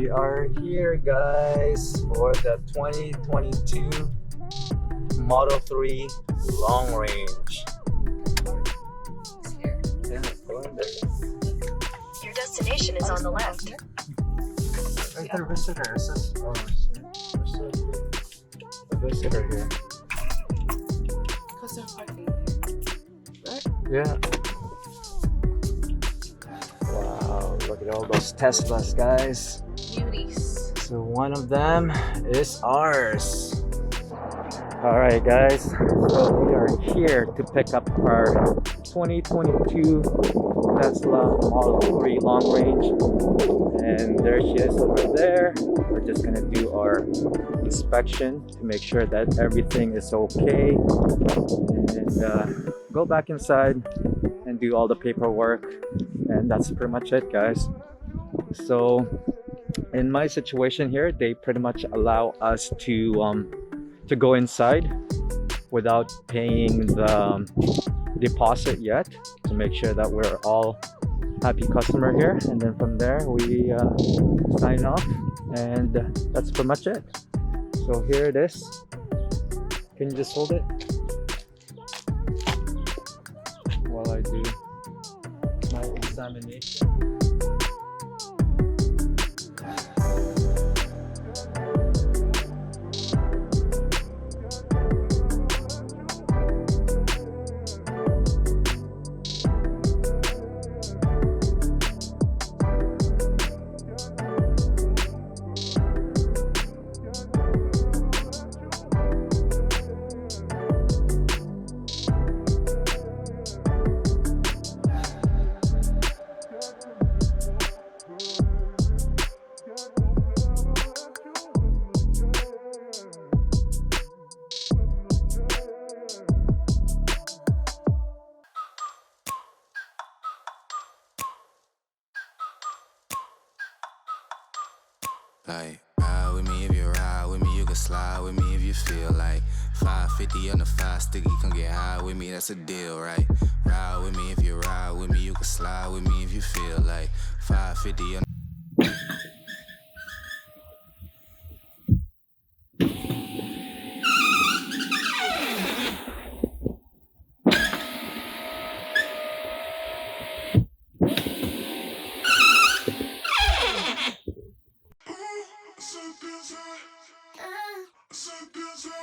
We are here, guys, for the 2022 Model 3 long range. Yeah, going there. Your destination is on the left. Right there, visitor. It says, oh, the visitor here. Because they're parking here. Right? Yeah. Wow, look at all those Teslas, guys. Beauties. So one of them is ours. Alright guys, so we are here to pick up our 2022 Tesla Model 3 long range, and there she is over there. We're just gonna do our inspection to make sure that everything is okay, and go back inside and do all the paperwork, and that's pretty much it, guys. So in my situation here, they pretty much allow us to go inside without paying the deposit yet, to make sure that we're all happy customer here, and then from there we sign off, and that's pretty much it. So here it is. Can you just hold it while I do my examination? Like, ride with me if you ride with me, you can slide with me if you feel like 550 on the 5 sticky, come get high with me, that's a deal, right? Ride with me if you ride with me, you can slide with me if you feel like 550 on So